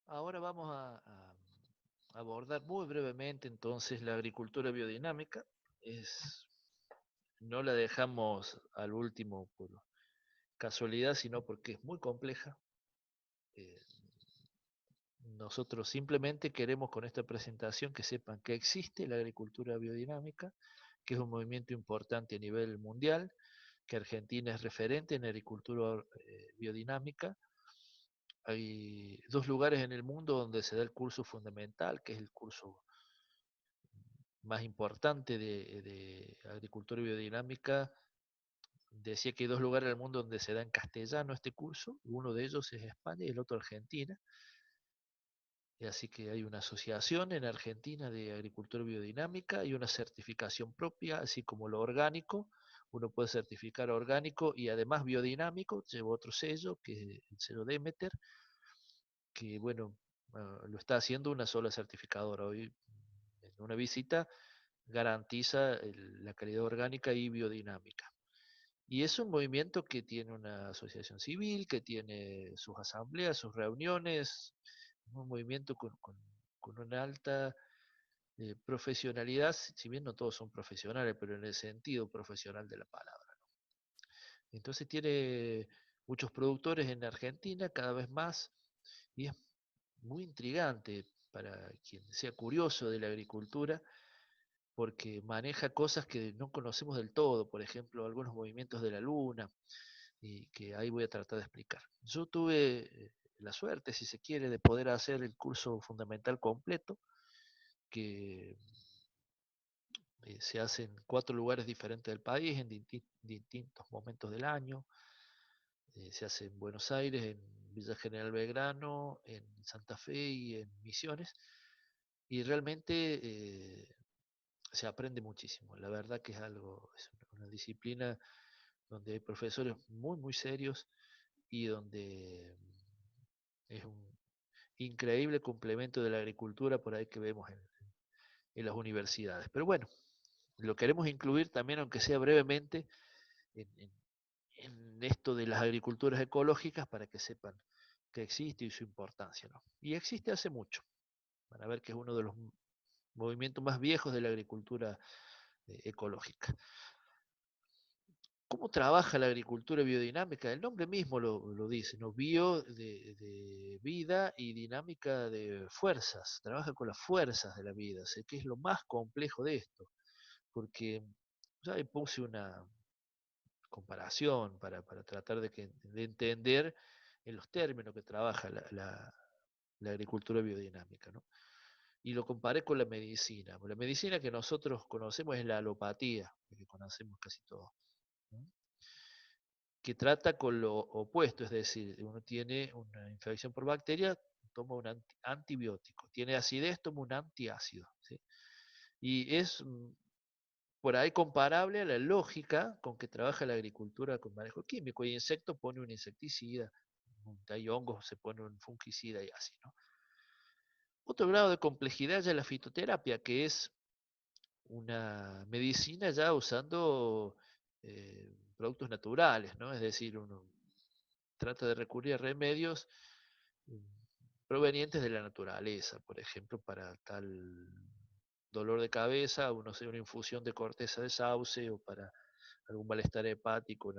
Ahora vamos a abordar muy brevemente entonces la agricultura biodinámica. Es, no la dejamos al último por casualidad, sino porque es muy compleja. Eh, Nosotros simplemente queremos con esta presentación que sepan que existe la agricultura biodinámica, que es un movimiento importante a nivel mundial, que Argentina es referente en agricultura biodinámica. Hay dos lugares en el mundo donde se da el curso fundamental, que es el curso más importante de agricultura biodinámica. Decía que hay dos lugares en el mundo donde se da en castellano este curso, uno de ellos es España y el otro Argentina. Y así que hay una asociación en Argentina de agricultura biodinámica y una certificación propia, así como lo orgánico. Uno puede certificar orgánico y además biodinámico, lleva otro sello, que es el sello Demeter, que bueno, lo está haciendo una sola certificadora. Hoy en una visita garantiza la calidad orgánica y biodinámica. Y es un movimiento que tiene una asociación civil, que tiene sus asambleas, sus reuniones, un movimiento con una alta profesionalidad, si bien no todos son profesionales, pero en el sentido profesional de la palabra. Entonces tiene muchos productores en Argentina, cada vez más, y es muy intrigante para quien sea curioso de la agricultura, porque maneja cosas que no conocemos del todo, por ejemplo, algunos movimientos de la luna, y que ahí voy a tratar de explicar. Yo tuve la suerte, si se quiere, de poder hacer el curso fundamental completo, que se hace en 4 lugares diferentes del país, en distintos momentos del año. Se hace en Buenos Aires, en Villa General Belgrano, en Santa Fe y en Misiones. Y realmente se aprende muchísimo. La verdad que es algo, es una disciplina donde hay profesores muy, muy serios y donde es un increíble complemento de la agricultura por ahí que vemos en las universidades. Pero bueno, lo queremos incluir también, aunque sea brevemente, en, en, en esto de las agriculturas ecológicas para que sepan que existe y su importancia, ¿no? Y existe hace mucho. Van a ver que es uno de los movimientos más viejos de la agricultura ecológica. ¿Cómo trabaja la agricultura biodinámica? El nombre mismo lo dice, ¿no? Bio de vida y dinámica de fuerzas. Trabaja con las fuerzas de la vida, sé que es lo más complejo de esto, porque ya puse una comparación para tratar de entender en los términos que trabaja la agricultura biodinámica, ¿no? Y lo comparé con la medicina. La medicina que nosotros conocemos es la alopatía, que conocemos casi todos, ¿no? Que trata con lo opuesto, es decir, uno tiene una infección por bacteria, toma un antibiótico, tiene acidez, toma un antiácido, ¿sí? Y es por ahí comparable a la lógica con que trabaja la agricultura con manejo químico, y insectos pone un insecticida, hay hongos, se pone un fungicida y así, ¿no? Otro grado de complejidad ya es la fitoterapia, que es una medicina ya usando productos naturales, ¿no? Es decir, uno trata de recurrir a remedios mm, provenientes de la naturaleza, por ejemplo, para tal dolor de cabeza, uno hace una infusión de corteza de sauce o para algún malestar hepático,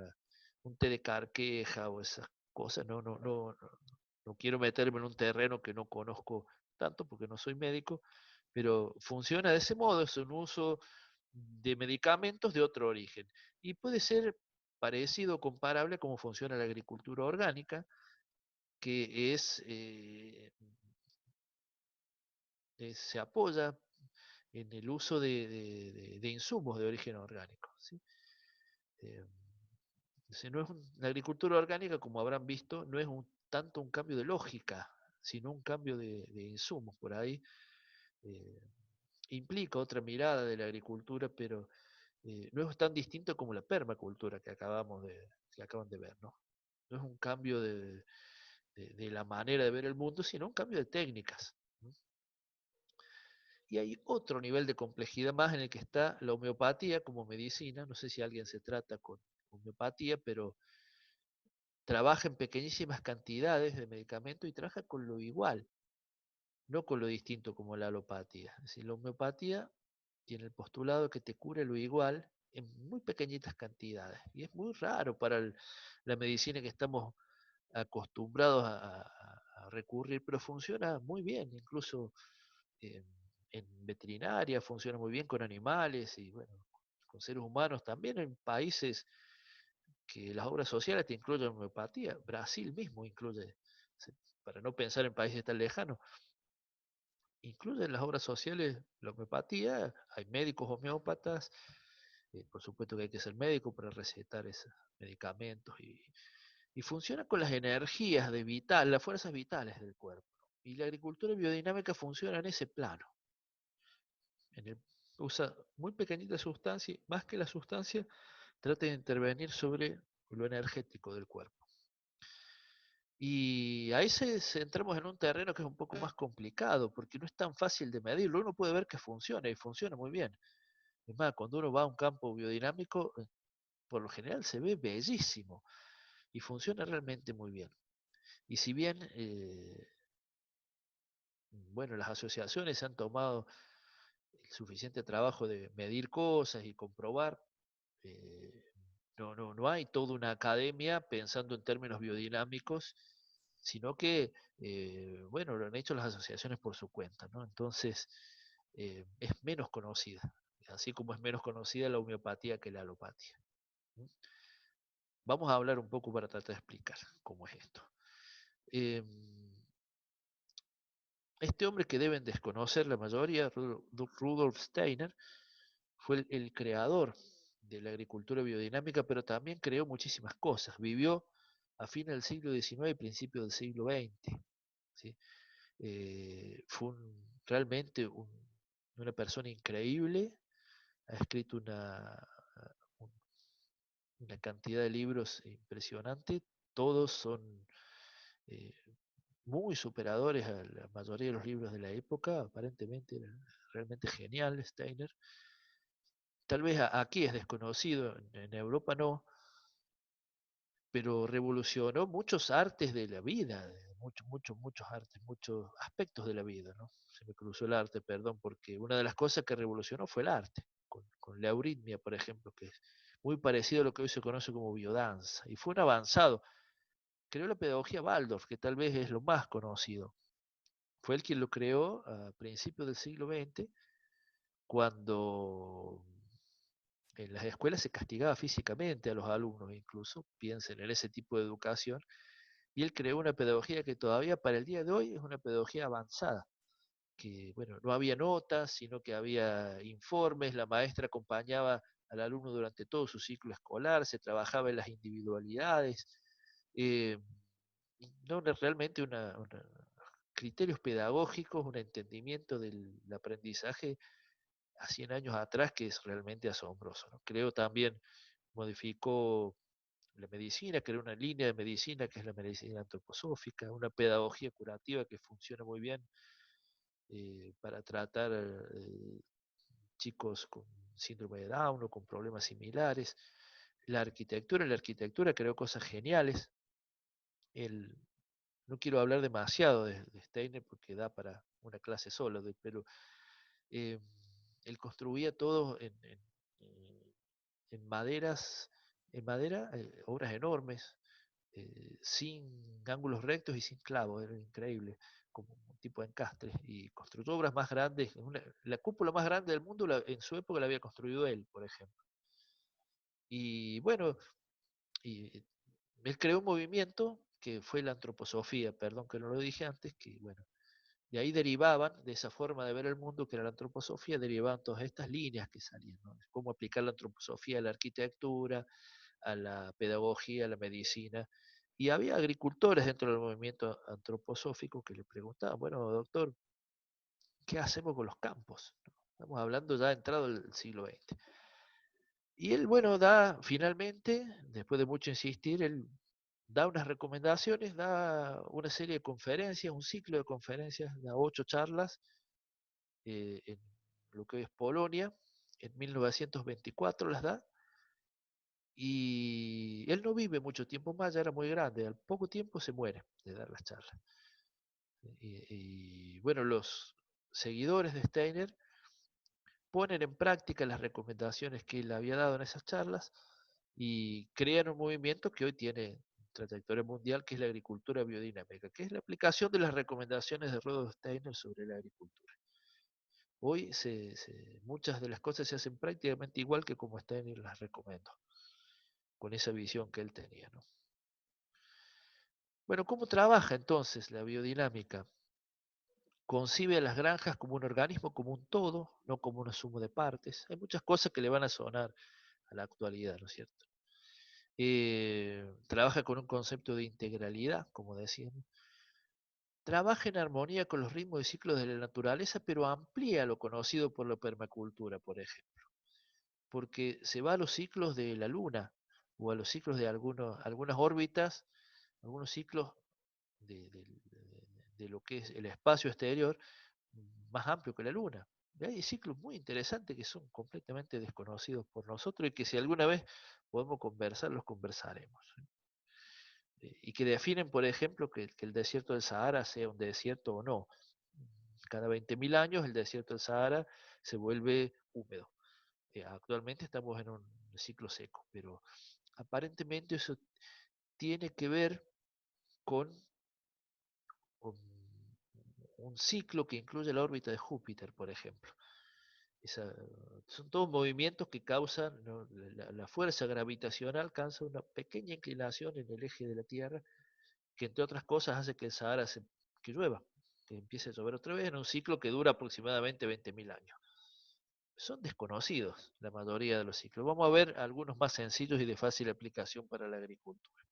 un té de carqueja o esas cosas. No quiero meterme en un terreno que no conozco tanto porque no soy médico, pero funciona de ese modo, es un uso de medicamentos de otro origen. Y puede ser parecido o comparable a cómo funciona la agricultura orgánica, que se apoya en el uso de insumos de origen orgánico, ¿sí? Eh, no es la agricultura orgánica, como habrán visto, no es tanto un cambio de lógica, sino un cambio de insumos. Por ahí eh, implica otra mirada de la agricultura, pero no es tan distinto como la permacultura que acaban de ver, ¿no? No es un cambio de la manera de ver el mundo, sino un cambio de técnicas. ¿No? Y hay otro nivel de complejidad más en el que está la homeopatía como medicina. No sé si alguien se trata con homeopatía, pero trabaja en pequeñísimas cantidades de medicamento y trabaja con lo igual. no con lo distinto como la alopatía. Es decir, la homeopatía tiene el postulado que te cure lo igual en muy pequeñitas cantidades. Y es muy raro para la medicina que estamos acostumbrados a recurrir, pero funciona muy bien, incluso en, en veterinaria funciona muy bien con animales y bueno, con seres humanos también en países que las obras sociales te incluyen homeopatía. Brasil mismo incluye, para no pensar en países tan lejanos, incluye en las obras sociales la homeopatía. Hay médicos homeópatas, por supuesto que hay que ser médico para recetar esos medicamentos y funciona con las energías de vital, las fuerzas vitales del cuerpo. Y la agricultura biodinámica funciona en ese plano. En el, usa muy pequeñita sustancia, más que la sustancia, trata de intervenir sobre lo energético del cuerpo. Y ahí entramos en un terreno que es un poco más complicado, porque no es tan fácil de medirlo. Uno puede ver que funciona y funciona muy bien. Es más, cuando uno va a un campo biodinámico, por lo general se ve bellísimo y funciona realmente muy bien. Y si bien, bueno, las asociaciones han tomado el suficiente trabajo de medir cosas y comprobar, eh, no hay toda una academia pensando en términos biodinámicos, sino que, bueno, lo han hecho las asociaciones por su cuenta, ¿no? Entonces, es menos conocida, así como es menos conocida la homeopatía que la alopatía. ¿Mm? Vamos a hablar un poco para tratar de explicar cómo es esto. Eh, este hombre que deben desconocer la mayoría, Rudolf Steiner, fue el creador de la agricultura biodinámica, pero también creó muchísimas cosas. Vivió a fines del siglo XIX y principios del siglo XX. ¿Sí? Fue realmente una persona increíble. Ha escrito una cantidad de libros impresionante. Todos son eh, muy superadores a la mayoría de los libros de la época. Aparentemente era realmente genial Steiner. Tal vez aquí es desconocido, en Europa no, pero revolucionó muchos artes de la vida, muchos artes, muchos aspectos de la vida, ¿no? Se me cruzó el arte, perdón, porque una de las cosas que revolucionó fue el arte, con la euritmia, por ejemplo, que es muy parecido a lo que hoy se conoce como biodanza, y fue un avanzado. Creó la pedagogía Waldorf, que tal vez es lo más conocido. Fue él quien lo creó a principios del siglo XX, cuando en las escuelas se castigaba físicamente a los alumnos, incluso, piensen en ese tipo de educación, y él creó una pedagogía que todavía para el día de hoy es una pedagogía avanzada, que, bueno, no había notas, sino que había informes, la maestra acompañaba al alumno durante todo su ciclo escolar, se trabajaba en las individualidades, eh, no realmente criterios pedagógicos, un entendimiento del aprendizaje a 100 años atrás que es realmente asombroso, ¿no? Creo también modificó la medicina, creó una línea de medicina que es la medicina antroposófica, una pedagogía curativa que funciona muy bien para tratar chicos con síndrome de Down o con problemas similares. La arquitectura creó cosas geniales. El, no quiero hablar demasiado de Steiner porque da para una clase sola, pero eh, él construía todo en maderas, en madera, obras enormes, sin ángulos rectos y sin clavos, era increíble, como un tipo de encastre, y construyó obras más grandes, la cúpula más grande del mundo en su época la había construido él, por ejemplo. Y bueno, y él creó un movimiento que fue la antroposofía, perdón que no lo dije antes, que bueno, de ahí derivaban, de esa forma de ver el mundo que era la antroposofía, derivaban todas estas líneas que salían, ¿no? Cómo aplicar la antroposofía a la arquitectura, a la pedagogía, a la medicina. Y había agricultores dentro del movimiento antroposófico que le preguntaban, bueno, doctor, ¿qué hacemos con los campos? Estamos hablando ya entrado el siglo XX. Y él, bueno, da finalmente, después de mucho insistir, él da unas recomendaciones, da una serie de conferencias, un ciclo de conferencias, da 8 charlas en lo que es Polonia, en 1924 las da, y él no vive mucho tiempo más, ya era muy grande, al poco tiempo se muere de dar las charlas. Bueno, los seguidores de Steiner ponen en práctica las recomendaciones que él había dado en esas charlas y crean un movimiento que hoy tiene trayectoria mundial, que es la agricultura biodinámica, que es la aplicación de las recomendaciones de Rudolf Steiner sobre la agricultura. Hoy muchas de las cosas se hacen prácticamente igual que como Steiner las recomendó, con esa visión que él tenía, ¿no? Bueno, ¿cómo trabaja entonces la biodinámica? Concibe a las granjas como un organismo, como un todo, no como una suma de partes. Hay muchas cosas que le van a sonar a la actualidad, ¿no es cierto? Trabaja con un concepto de integralidad, como decíamos. Trabaja en armonía con los ritmos y ciclos de la naturaleza, pero amplía lo conocido por la permacultura, por ejemplo, porque se va a los ciclos de la Luna o a los ciclos de algunas órbitas, algunos ciclos de lo que es el espacio exterior más amplio que la Luna. Y hay ciclos muy interesantes que son completamente desconocidos por nosotros y que si alguna vez podemos conversar, los conversaremos. Y que definen, por ejemplo, que el desierto del Sahara sea un desierto o no. Cada 20.000 años el desierto del Sahara se vuelve húmedo. Actualmente estamos en un ciclo seco, pero aparentemente eso tiene que ver con un ciclo que incluye la órbita de Júpiter, por ejemplo. Esa, son todos movimientos que causan, ¿no? La fuerza gravitacional causa una pequeña inclinación en el eje de la Tierra, que entre otras cosas hace que el Sahara que llueva, que empiece a llover otra vez en un ciclo que dura aproximadamente 20.000 años. Son desconocidos la mayoría de los ciclos. Vamos a ver algunos más sencillos y de fácil aplicación para la agricultura.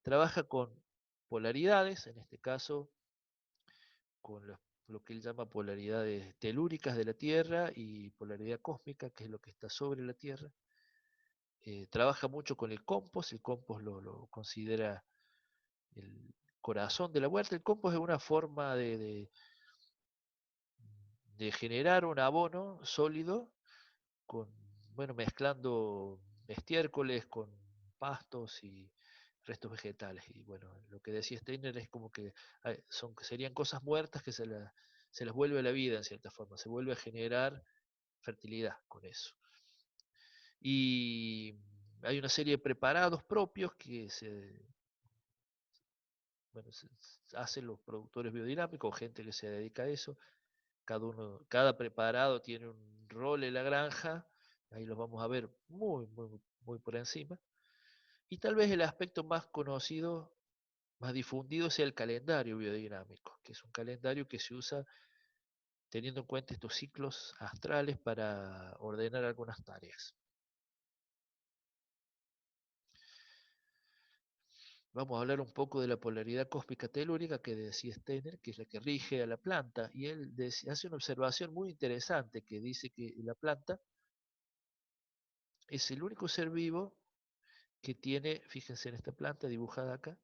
Trabaja con polaridades, en este caso con lo que él llama polaridades telúricas de la Tierra y polaridad cósmica, que es lo que está sobre la Tierra. Trabaja mucho con el compost lo considera el corazón de la huerta. El compost es una forma de generar un abono sólido con, bueno, mezclando estiércoles con pastos y restos vegetales. Y bueno, lo que decía Steiner es como que serían cosas muertas que se las vuelve a la vida en cierta forma, se vuelve a generar fertilidad con eso. Y hay una serie de preparados propios que bueno, hacen los productores biodinámicos, gente que se dedica a eso. Cada preparado tiene un rol en la granja, ahí los vamos a ver muy por encima. Y tal vez el aspecto más conocido, más difundido sea el calendario biodinámico, que es un calendario que se usa teniendo en cuenta estos ciclos astrales para ordenar algunas tareas. Vamos a hablar un poco de la polaridad cósmica telúrica que decía Steiner, que es la que rige a la planta, y él hace una observación muy interesante que dice que la planta es el único ser vivo que tiene, fíjense en esta planta dibujada acá,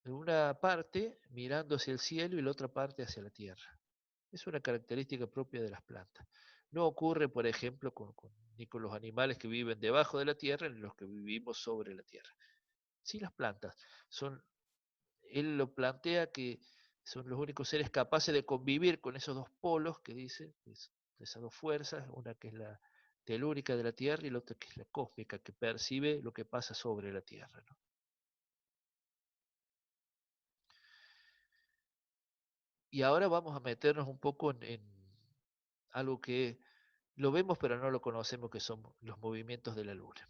una parte mirando hacia el cielo y la otra parte hacia la tierra. Es una característica propia de las plantas. No ocurre, por ejemplo, ni con los animales que viven debajo de la tierra ni los que vivimos sobre la tierra. Sí, las plantas son, él lo plantea que son los únicos seres capaces de convivir con esos dos polos que dice, esas dos fuerzas, una que es la telúrica de la Tierra y la otra que es la cósmica, que percibe lo que pasa sobre la Tierra, ¿no? Y ahora vamos a meternos un poco en algo que lo vemos pero no lo conocemos, que son los movimientos de la Luna.